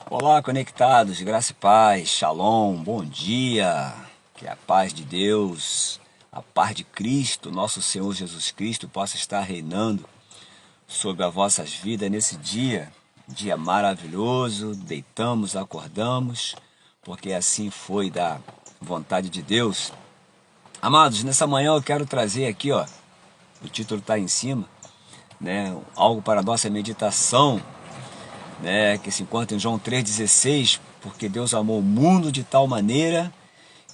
Olá, conectados, graça e paz, shalom, bom dia, que a paz de Deus, a paz de Cristo, nosso Senhor Jesus Cristo, possa estar reinando sobre as vossas vidas nesse dia maravilhoso, deitamos, acordamos, porque assim foi da vontade de Deus. Amados, nessa manhã eu quero trazer aqui, o título está em cima, né, algo para a nossa meditação, né, que se encontra em João 3,16, porque Deus amou o mundo de tal maneira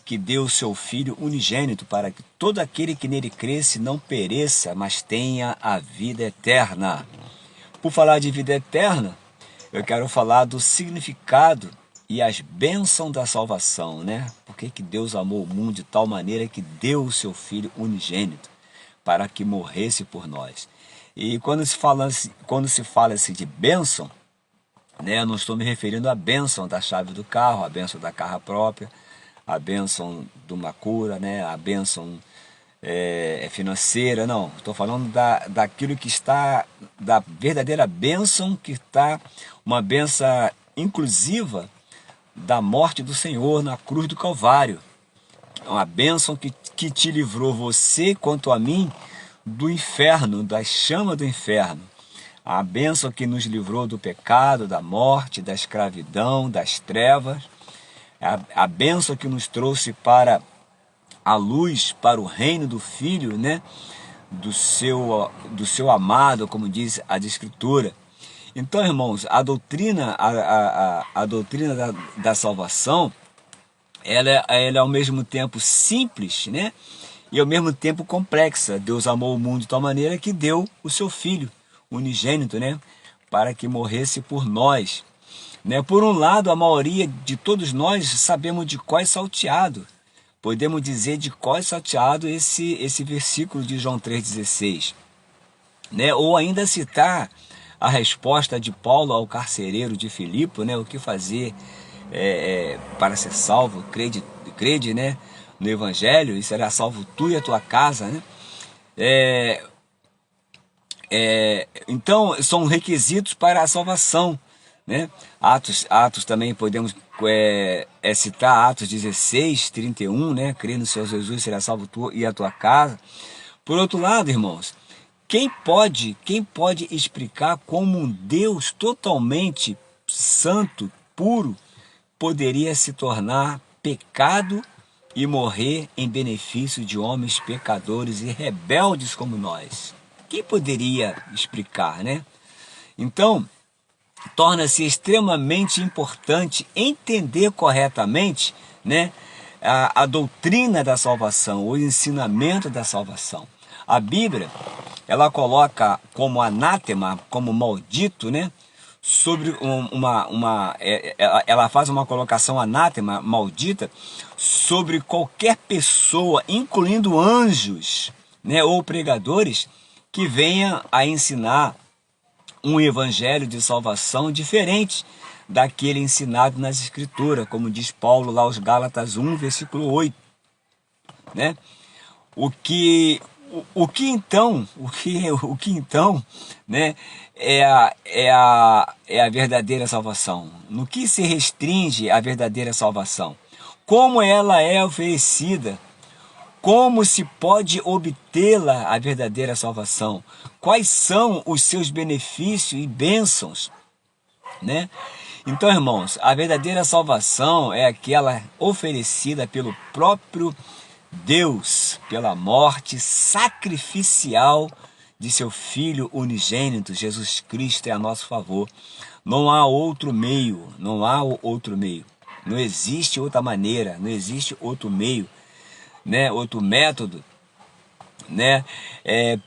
que deu o seu Filho unigênito para que todo aquele que nele cresce não pereça, mas tenha a vida eterna. Por falar de vida eterna, eu quero falar do significado e as bênçãos da salvação, né? Porque que Deus amou o mundo de tal maneira que deu o seu Filho unigênito para que morresse por nós. E quando se fala de bênção, né, eu não estou me referindo à bênção da chave do carro, à bênção da casa própria, à bênção de uma cura, né, à bênção financeira, não. Estou falando daquilo que está, da verdadeira bênção que está, uma bênção inclusiva da morte do Senhor na cruz do Calvário. Uma bênção que te livrou você, quanto a mim, do inferno, das chamas do inferno. A bênção que nos livrou do pecado, da morte, da escravidão, das trevas. A bênção que nos trouxe para a luz, para o reino do Filho, né? do seu amado, como diz a Escritura. Então, irmãos, a doutrina da salvação, ela é ao mesmo tempo simples, né? E ao mesmo tempo complexa. Deus amou o mundo de tal maneira que deu o seu Filho unigênito, né, para que morresse por nós, né? Por um lado, a maioria de todos nós sabemos de cor salteado, podemos dizer de cor salteado esse versículo de João 3,16, né? Ou ainda citar a resposta de Paulo ao carcereiro de Filipe, né? O que fazer para ser salvo? Crede, né, no Evangelho, e será salvo tu e a tua casa, né? Então, são requisitos para a salvação, né? Atos também podemos citar Atos 16:31, né? Crer no Senhor Jesus, será salvo tu e a tua casa. Por outro lado, irmãos, quem pode explicar como um Deus totalmente santo, puro, poderia se tornar pecado e morrer em benefício de homens pecadores e rebeldes como nós? Quem poderia explicar, né? Então, torna-se extremamente importante entender corretamente, né, a doutrina da salvação, o ensinamento da salvação. A Bíblia, ela coloca como anátema, como maldito, né, sobre ela faz uma colocação anátema, maldita, sobre qualquer pessoa, incluindo anjos, né, ou pregadores, que venha a ensinar um evangelho de salvação diferente daquele ensinado nas Escrituras, como diz Paulo lá aos Gálatas 1, versículo 8, né? O que então, né, é a verdadeira salvação? No que se restringe a verdadeira salvação? Como ela é oferecida? Como se pode obtê-la, a verdadeira salvação? Quais são os seus benefícios e bênçãos, né? Então, irmãos, a verdadeira salvação é aquela oferecida pelo próprio Deus, pela morte sacrificial de seu Filho unigênito, Jesus Cristo, a nosso favor. Não há outro meio, não há outro meio. Não existe outra maneira, não existe outro meio, né, outro método, né,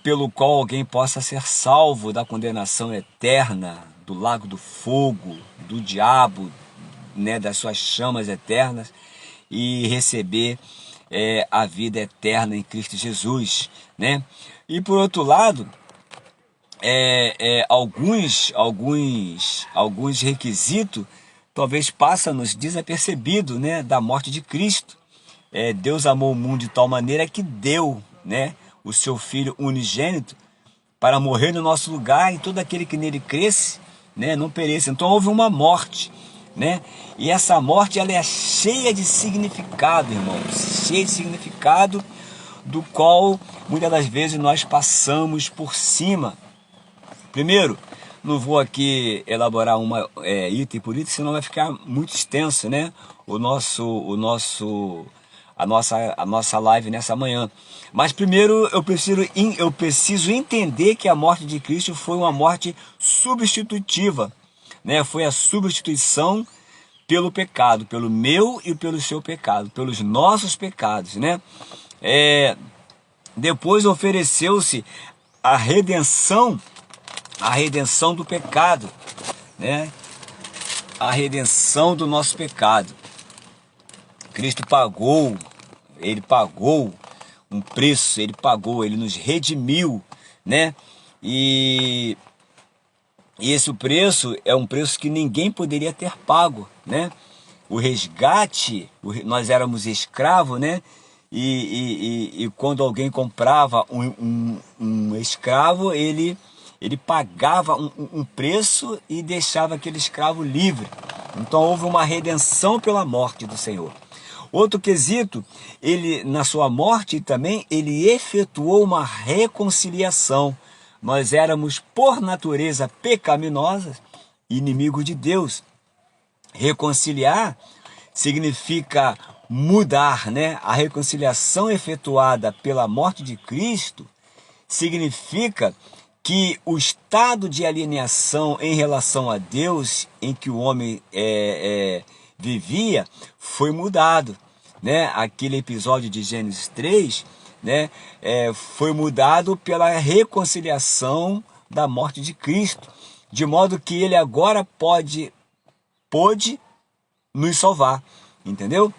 pelo qual alguém possa ser salvo da condenação eterna, do lago do fogo, do diabo, né, das suas chamas eternas, e receber a vida eterna em Cristo Jesus, né? E por outro lado, alguns requisitos talvez passam-nos desapercebido, né, da morte de Cristo. Deus amou o mundo de tal maneira que deu, né, o seu Filho unigênito para morrer no nosso lugar, e todo aquele que nele cresce né? Não pereçam. Então houve uma morte, né? E essa morte, ela é cheia de significado, irmãos, cheia de significado, do qual muitas das vezes nós passamos por cima. Primeiro, não vou aqui elaborar uma item por item, senão vai ficar muito extenso, né? A nossa live nessa manhã. Mas primeiro eu preciso entender que a morte de Cristo foi uma morte substitutiva, né? Foi a substituição pelo pecado, pelo meu e pelo seu pecado, pelos nossos pecados, né? Depois ofereceu-se a redenção do pecado, né? A redenção do nosso pecado. Cristo pagou, ele pagou um preço, ele nos redimiu, né? E esse preço é um preço que ninguém poderia ter pago, né? O resgate, nós éramos escravos, né? E quando alguém comprava um escravo, ele pagava um preço e deixava aquele escravo livre. Então houve uma redenção pela morte do Senhor. Outro quesito, ele na sua morte também, ele efetuou uma reconciliação. Nós éramos por natureza pecaminosos, inimigos de Deus. Reconciliar significa mudar, né? A reconciliação efetuada pela morte de Cristo significa que o estado de alienação em relação a Deus em que o homem vivia foi mudado, né? Aquele episódio de Gênesis 3, né? Foi mudado pela reconciliação da morte de Cristo, de modo que ele agora pôde nos salvar, entendeu?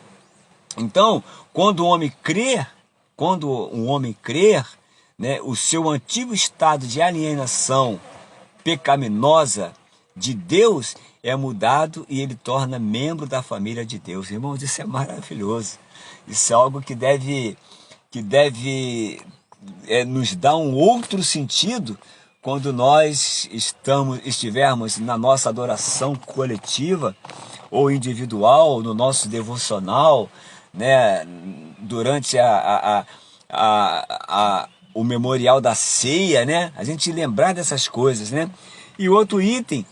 Então, quando um homem crer, né, o seu antigo estado de alienação pecaminosa de Deus é mudado e ele torna membro da família de Deus. Irmãos, isso é maravilhoso. Isso é algo que deve nos dar um outro sentido quando nós estivermos na nossa adoração coletiva ou individual, no nosso devocional, né, durante o memorial da ceia, né? A gente lembrar dessas coisas, né? E outro item,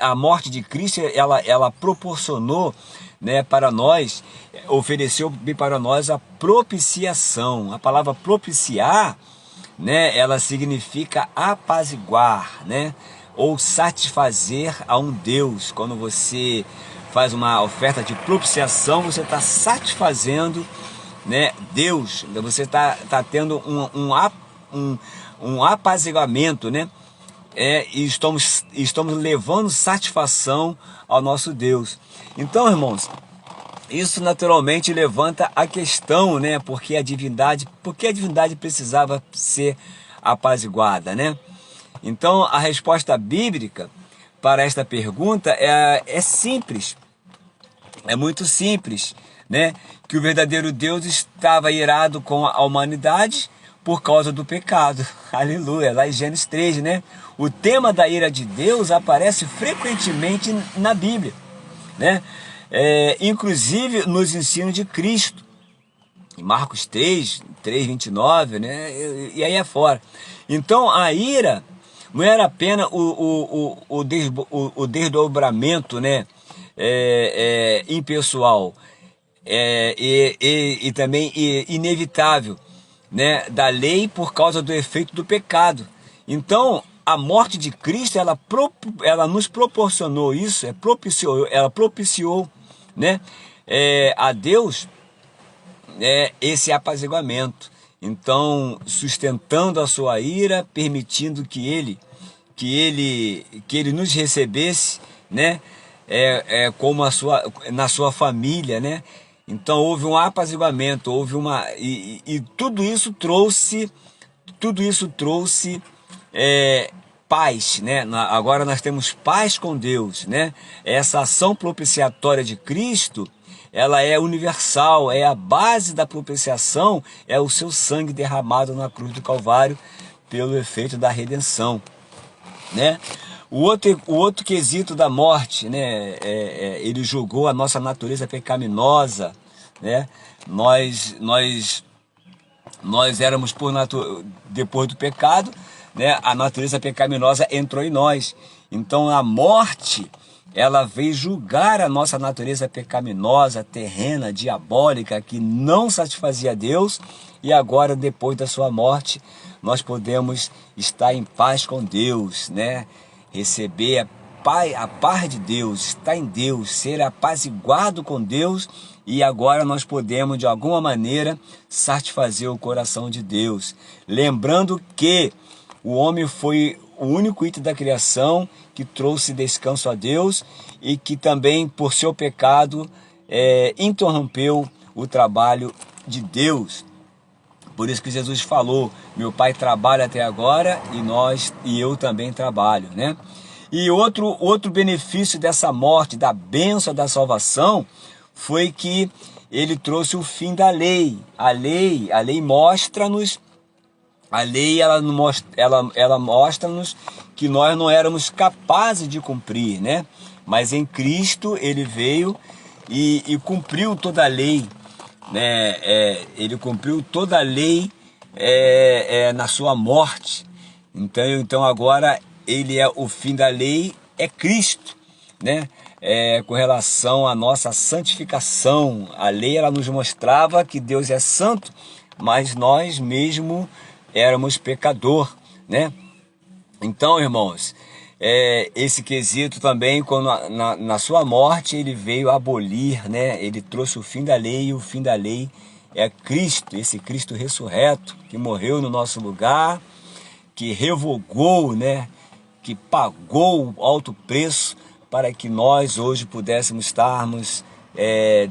a morte de Cristo, ela proporcionou, né, para nós, ofereceu para nós a propiciação. A palavra propiciar, né, ela significa apaziguar, né, ou satisfazer a um Deus. Quando você faz uma oferta de propiciação, você está satisfazendo, né, Deus. Você está tendo um apaziguamento, né? E estamos levando satisfação ao nosso Deus. Então, irmãos, isso naturalmente levanta a questão, né? Por que a divindade precisava ser apaziguada, né? Então, a resposta bíblica para esta pergunta é simples, é muito simples, né? Que o verdadeiro Deus estava irado com a humanidade por causa do pecado. Aleluia, lá em Gênesis 3, né? O tema da ira de Deus aparece frequentemente na Bíblia, né? Inclusive nos ensinos de Cristo, em Marcos 3:29, né? E aí é fora. Então a ira não era apenas o desdobramento, né? Impessoal, e também inevitável, né, da lei por causa do efeito do pecado. Então a morte de Cristo, ela nos proporcionou isso, ela propiciou, né, a Deus, esse apaziguamento. Então, sustentando a sua ira, permitindo que ele nos recebesse, né, como na sua família, né? Então houve um apaziguamento, e tudo isso trouxe paz, né? Agora nós temos paz com Deus, né? Essa ação propiciatória de Cristo, ela é universal, é a base da propiciação, é o seu sangue derramado na cruz do Calvário pelo efeito da redenção, né? O outro quesito da morte, né? Ele julgou a nossa natureza pecaminosa, né? Nós éramos depois do pecado, né? A natureza pecaminosa entrou em nós. Então a morte, ela veio julgar a nossa natureza pecaminosa, terrena, diabólica, que não satisfazia a Deus, e agora, depois da sua morte, nós podemos estar em paz com Deus, né? Receber a paz de Deus, estar em Deus, ser apaziguado com Deus, e agora nós podemos, de alguma maneira, satisfazer o coração de Deus. Lembrando que o homem foi o único item da criação que trouxe descanso a Deus e que também, por seu pecado, interrompeu o trabalho de Deus. Por isso que Jesus falou: meu Pai trabalha até agora e eu também trabalho, né? E outro benefício dessa morte, da bênção da salvação, foi que ele trouxe o fim da lei. A lei mostra-nos, ela mostra-nos que nós não éramos capazes de cumprir, né? Mas em Cristo ele veio e cumpriu toda a lei, né? Ele cumpriu toda a lei na sua morte. Então agora ele é o fim da lei, é Cristo, né? Com relação à nossa santificação, a lei ela nos mostrava que Deus é santo, mas nós mesmo éramos pecador, né? Então, irmãos, esse quesito também, quando na sua morte ele veio abolir, né? Ele trouxe o fim da lei, e o fim da lei é Cristo, esse Cristo ressurreto, que morreu no nosso lugar, que revogou, né? Que pagou o alto preço para que nós hoje pudéssemos estarmos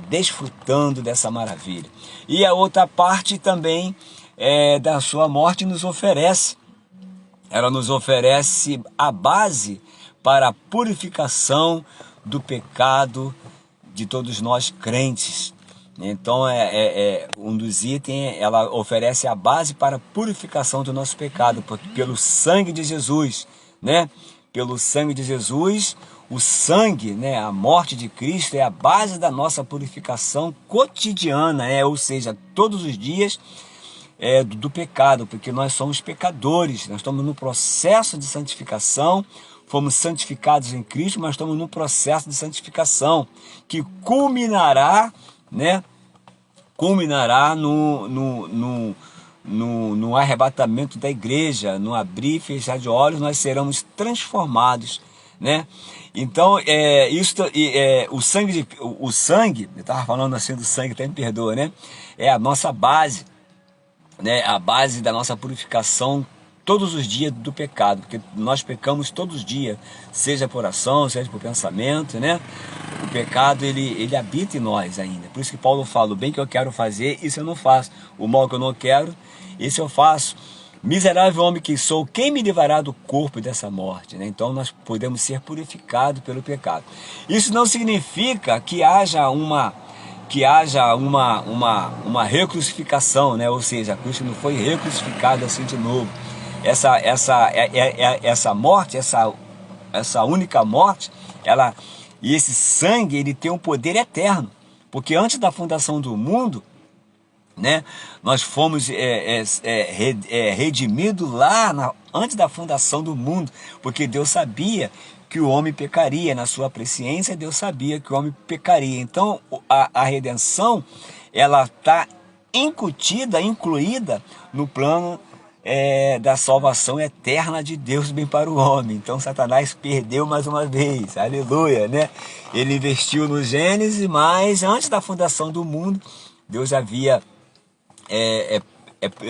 desfrutando dessa maravilha. E a outra parte também da sua morte nos oferece. Ela nos oferece a base para a purificação do pecado de todos nós crentes. Então, um dos itens, ela oferece a base para a purificação do nosso pecado, pelo sangue de Jesus, né? Pelo sangue de Jesus, o sangue, né? A morte de Cristo é a base da nossa purificação cotidiana, ou seja, todos os dias do pecado, porque nós somos pecadores, nós estamos no processo de santificação, fomos santificados em Cristo, mas estamos no processo de santificação, que culminará, né? Culminará no arrebatamento da igreja, no abrir e fechar de olhos, nós seremos transformados, né? Então, o sangue, eu estava falando assim do sangue, até me perdoa, né? É a nossa base, né? A base da nossa purificação todos os dias do pecado, porque nós pecamos todos os dias, seja por ação, seja por pensamento, né? O pecado, ele habita em nós ainda. Por isso que Paulo fala: o bem que eu quero fazer, isso eu não faço. O mal que eu não quero, isso eu faço. Miserável homem que sou, quem me livrará do corpo dessa morte, né? Então nós podemos ser purificados pelo pecado. Isso não significa que haja uma recrucificação, né? Ou seja, Cristo não foi recrucificado assim de novo. Essa morte, essa única morte, e esse sangue, ele tem um poder eterno, porque antes da fundação do mundo, né, nós fomos redimidos lá antes da fundação do mundo, porque Deus sabia que o homem pecaria. Na sua presciência, Deus sabia que o homem pecaria. Então a redenção, ela está incluída no plano da salvação eterna de Deus bem para o homem. Então Satanás perdeu mais uma vez, aleluia, né? Ele investiu no Gênesis, mas antes da fundação do mundo, Deus havia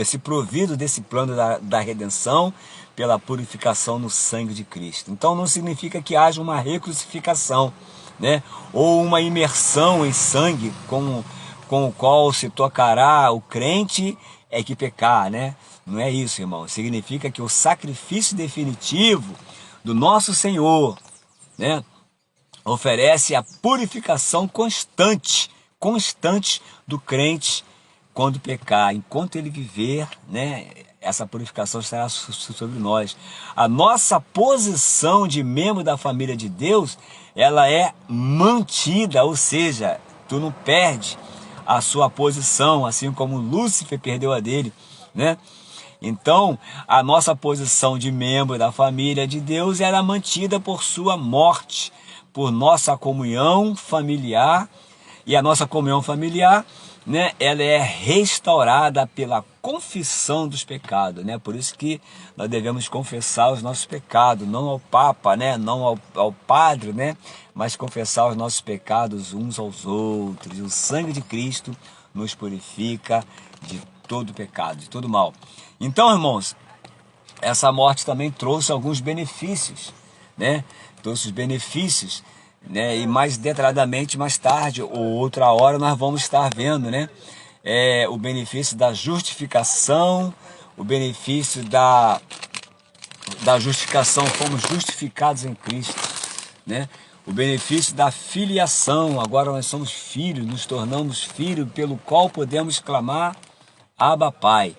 se provido desse plano da redenção pela purificação no sangue de Cristo. Então não significa que haja uma recrucificação, né? Ou uma imersão em sangue com o qual se tocará o crente que pecar, né? Não é isso, irmão. Significa que o sacrifício definitivo do nosso Senhor, né, oferece a purificação constante do crente quando pecar. Enquanto ele viver, né, essa purificação estará sobre nós. A nossa posição de membro da família de Deus, ela é mantida, ou seja, tu não perde a sua posição, assim como Lúcifer perdeu a dele, né? Então, a nossa posição de membro da família de Deus era mantida por sua morte, por nossa comunhão familiar, e a nossa comunhão familiar, né, ela é restaurada pela confissão dos pecados, né? Por isso que nós devemos confessar os nossos pecados, não ao Papa, né, não ao Padre, né, mas confessar os nossos pecados uns aos outros. E o sangue de Cristo nos purifica de todo pecado, de todo mal. Então, irmãos, essa morte também trouxe alguns benefícios, né? Trouxe os benefícios, né? E mais detalhadamente, mais tarde ou outra hora, nós vamos estar vendo, né? O benefício da justificação, o benefício da justificação, fomos justificados em Cristo, né? O benefício da filiação, agora nós somos filhos, nos tornamos filhos, pelo qual podemos clamar Abba Pai,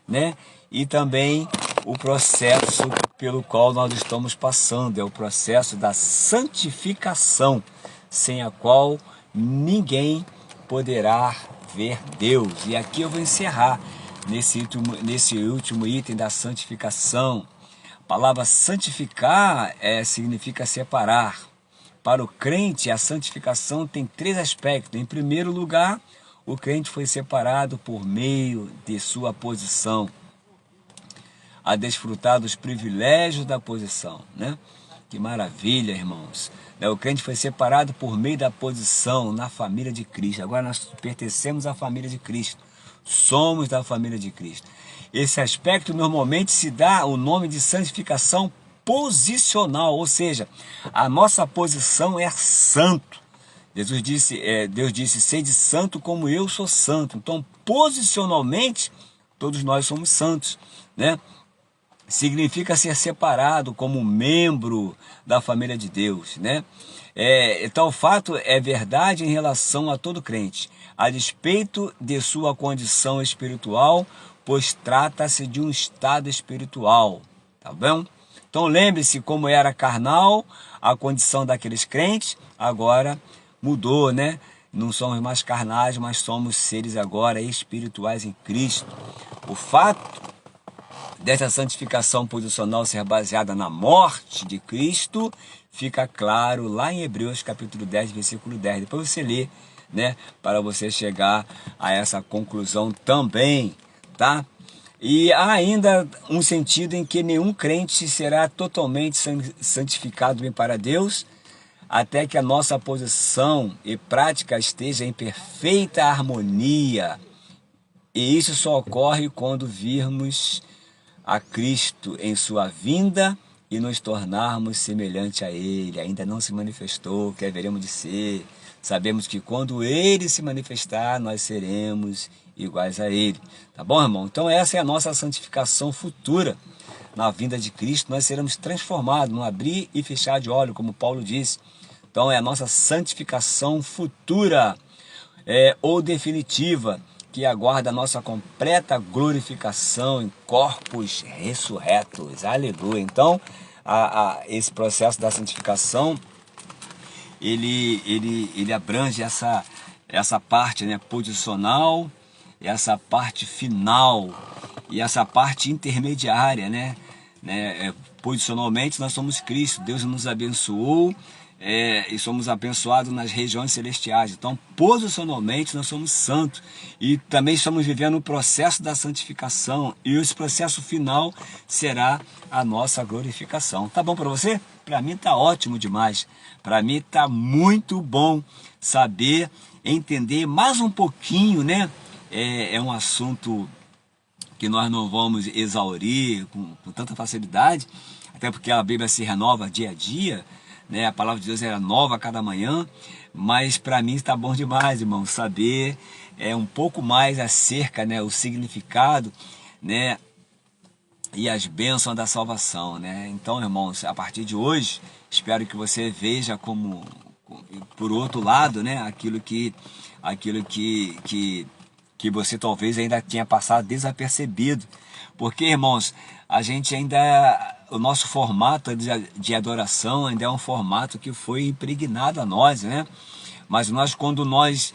né? E também o processo pelo qual nós estamos passando, é o processo da santificação, sem a qual ninguém poderá ver Deus. E aqui eu vou encerrar nesse último item da santificação. A palavra santificar significa separar. Para o crente, a santificação tem 3 aspectos. Em primeiro lugar, o crente foi separado por meio de sua posição, a desfrutar dos privilégios da posição, né? Que maravilha, irmãos. O crente foi separado por meio da posição na família de Cristo. Agora nós pertencemos à família de Cristo. Somos da família de Cristo. Esse aspecto normalmente se dá o nome de santificação posicional, ou seja, a nossa posição é santo. Deus disse, sede santo como eu sou santo. Então, posicionalmente, todos nós somos santos, né? Significa ser separado como membro da família de Deus, né? Tal fato é verdade em relação a todo crente, a despeito de sua condição espiritual, pois trata-se de um estado espiritual, tá bom? Então lembre-se como era carnal a condição daqueles crentes, agora mudou, né? Não somos mais carnais, mas somos seres agora espirituais em Cristo. O fato dessa santificação posicional ser baseada na morte de Cristo fica claro lá em Hebreus capítulo 10, versículo 10. Depois você lê, né? Para você chegar a essa conclusão também, tá? E há ainda um sentido em que nenhum crente será totalmente santificado bem para Deus, até que a nossa posição e prática esteja em perfeita harmonia. E isso só ocorre quando virmos a Cristo em sua vinda e nos tornarmos semelhante a Ele. Ainda não se manifestou, que haveremos de ser. Sabemos que quando Ele se manifestar, nós seremos iguais a Ele. Tá bom, irmão? Então essa é a nossa santificação futura. Na vinda de Cristo, nós seremos transformados no abrir e fechar de olho, como Paulo disse. Então é a nossa santificação futura, ou definitiva, que aguarda a nossa completa glorificação em corpos ressurretos. Aleluia! Então, esse processo da santificação, ele abrange essa parte, né, posicional, essa parte final e essa parte intermediária, né? Posicionalmente nós somos Cristo, Deus nos abençoou, e somos abençoados nas regiões celestiais. Então, posicionalmente, nós somos santos. E também estamos vivendo o processo da santificação. E esse processo final será a nossa glorificação. Tá bom para você? Para mim tá ótimo demais. Para mim tá muito bom saber, entender mais um pouquinho, né? É um assunto que nós não vamos exaurir com tanta facilidade, até porque a Bíblia se renova dia a dia, né? A palavra de Deus é nova a cada manhã, mas para mim está bom demais, irmão, saber um pouco mais acerca, né, o significado, né, e as bênçãos da salvação, né? Então, irmãos, a partir de hoje, espero que você veja como, por outro lado, né, aquilo que que você talvez ainda tenha passado desapercebido. Porque, irmãos, a gente ainda, o nosso formato de adoração ainda é um formato que foi impregnado a nós, né? Mas quando nós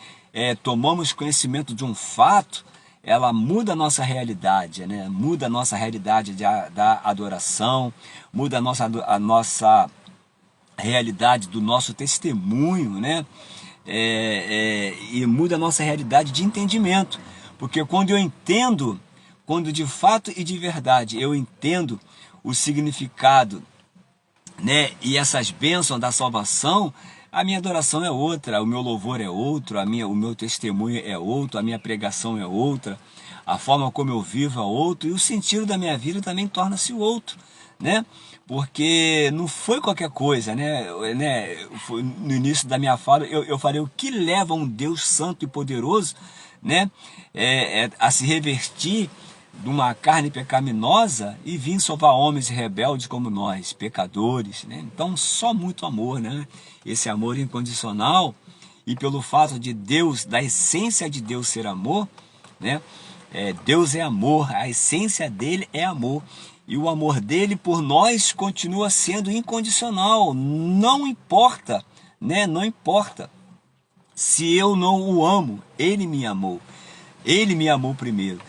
tomamos conhecimento de um fato, ela muda a nossa realidade, né? Muda a nossa realidade da adoração, muda a nossa realidade do nosso testemunho, né? E muda a nossa realidade de entendimento. Porque quando eu entendo, quando de fato e de verdade eu entendo o significado, né, e essas bênçãos da salvação, a minha adoração é outra, o meu louvor é outro, o meu testemunho é outro, a minha pregação é outra, a forma como eu vivo é outro, e o sentido da minha vida também torna-se outro, né? Porque não foi qualquer coisa, né? No início da minha fala, eu falei o que leva um Deus santo e poderoso, né, a se revestir de uma carne pecaminosa e vir salvar homens rebeldes como nós, pecadores, né? Então só muito amor, né? Esse amor incondicional, e pelo fato de Deus, da essência de Deus ser amor, né? Deus é amor, a essência dele é amor, e o amor dele por nós continua sendo incondicional, não importa, né? Não importa se eu não o amo, ele me amou primeiro.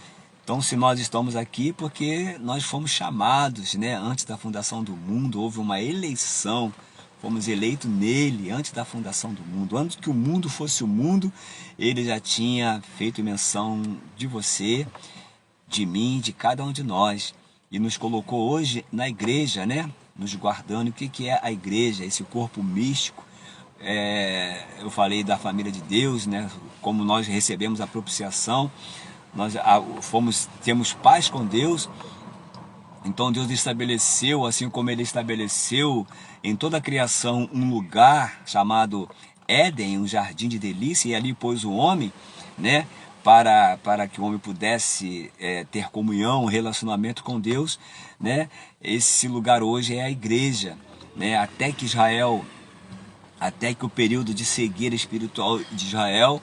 Então, se nós estamos aqui, porque nós fomos chamados, né? Antes da fundação do mundo, houve uma eleição, fomos eleitos nele, antes da fundação do mundo. Antes que o mundo fosse o mundo, ele já tinha feito menção de você, de mim, de cada um de nós. E nos colocou hoje na igreja, né? Nos guardando. O que é a igreja? Esse corpo místico. Eu falei da família de Deus, né? Como nós recebemos a propiciação, nós temos paz com Deus. Então Deus estabeleceu, assim como ele estabeleceu em toda a criação um lugar chamado Éden, um jardim de delícia, e ali pôs o homem, né, para que o homem pudesse ter comunhão, relacionamento com Deus, né? Esse lugar hoje é a igreja, né? Até que o período de cegueira espiritual de Israel,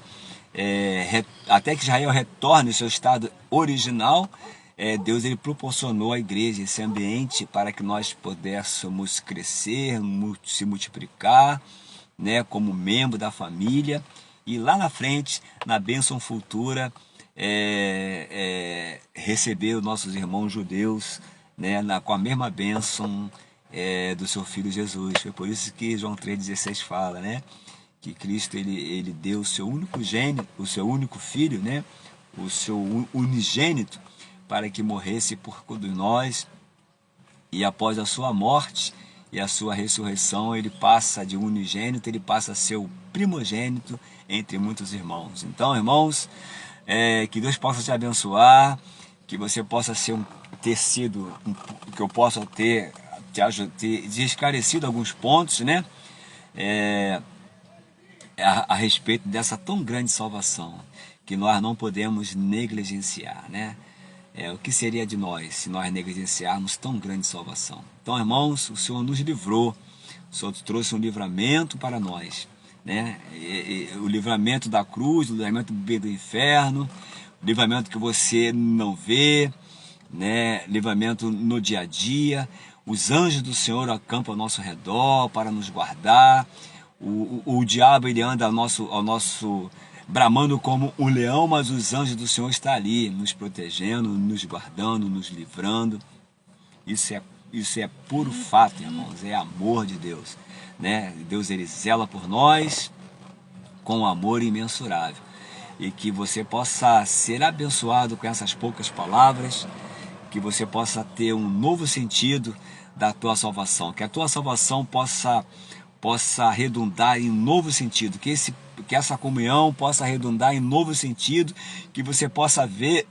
até que Israel retorne ao seu estado original, Deus ele proporcionou à igreja esse ambiente para que nós pudéssemos crescer, se multiplicar, né, como membro da família, e lá na frente, na bênção futura, receber os nossos irmãos judeus, né, com a mesma bênção do seu Filho Jesus. Foi por isso que João 3,16 fala, né, que Cristo ele deu o seu único gênito, o seu único Filho, né, o seu unigênito, para que morresse por nós, e após a sua morte e a sua ressurreição, ele passa de unigênito, ele passa a ser o primogênito entre muitos irmãos. Então, irmãos, que Deus possa te abençoar, que você possa ter sido, que eu possa ter esclarecido alguns pontos, né, a respeito dessa tão grande salvação, que nós não podemos negligenciar, né? O que seria de nós se nós negligenciarmos tão grande salvação? Então, irmãos, o Senhor nos livrou, o Senhor trouxe um livramento para nós, né? O livramento da cruz, o livramento do inferno, o livramento que você não vê, né? Livramento no dia a dia. Os anjos do Senhor acampam ao nosso redor para nos guardar. O diabo ele anda ao nosso bramando como um leão, mas os anjos do Senhor estão ali, nos protegendo, nos guardando, nos livrando. Isso é puro fato, irmãos, é amor de Deus, né? Deus ele zela por nós com um amor imensurável. E que você possa ser abençoado com essas poucas palavras, que você possa ter um novo sentido da tua salvação, que a tua salvação possa redundar em novo sentido, que essa comunhão possa redundar em novo sentido, que você possa ver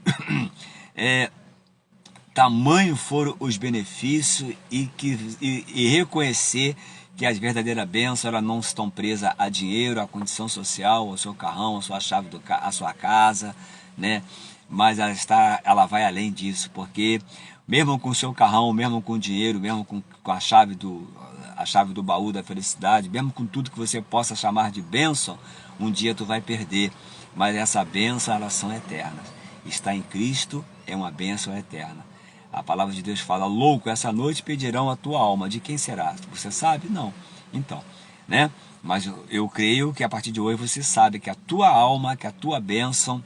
tamanho foram os benefícios e reconhecer que as verdadeiras bênçãos elas não estão presas a dinheiro, a condição social, ao seu carrão, a sua chave a sua casa, né? Mas ela vai além disso, porque mesmo com o seu carrão, mesmo com o dinheiro, mesmo com a chave do baú da felicidade, mesmo com tudo que você possa chamar de bênção, um dia tu vai perder. mas essa bênção, elas são eternas. Estar em Cristo é uma bênção eterna. A palavra de Deus fala: louco, essa noite pedirão a tua alma. De quem será? Você sabe? Não. Então, né? Mas eu creio que a partir de hoje você sabe que a tua alma, que a tua bênção,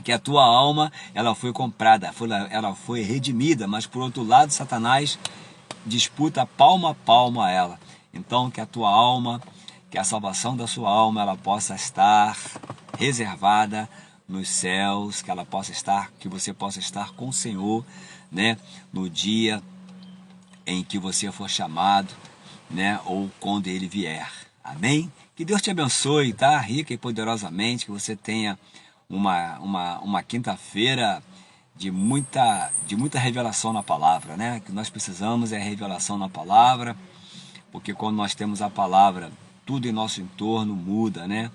que a tua alma, ela foi comprada, ela foi redimida, mas por outro lado, Satanás disputa palmo a palmo a ela. Então, que a tua alma, que a salvação da sua alma, ela possa estar reservada nos céus, que ela possa estar, que você possa estar com o Senhor, né, no dia em que você for chamado, né, ou quando ele vier. Amém? Que Deus te abençoe, tá? Rica e poderosamente, que você tenha uma quinta-feira de muita revelação na palavra, né? O que nós precisamos é revelação na palavra, porque quando nós temos a palavra, tudo em nosso entorno muda, né?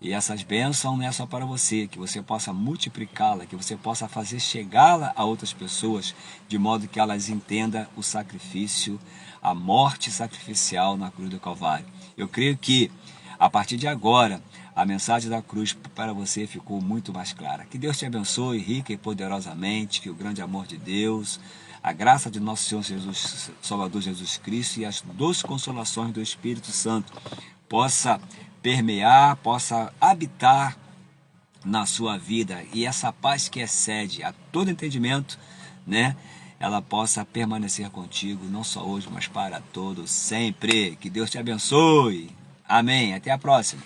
E essas bênçãos não é só para você, que você possa multiplicá-la, que você possa fazer chegá-la a outras pessoas, de modo que elas entendam o sacrifício, a morte sacrificial na cruz do Calvário. Eu creio que, a partir de agora, a mensagem da cruz para você ficou muito mais clara. Que Deus te abençoe rica e poderosamente, que o grande amor de Deus, a graça de nosso Senhor Jesus, Salvador Jesus Cristo e as doces consolações do Espírito Santo possa permear, possa habitar na sua vida, e essa paz que excede a todo entendimento, né, ela possa permanecer contigo, não só hoje, mas para todos sempre. Que Deus te abençoe. Amém. Até a próxima.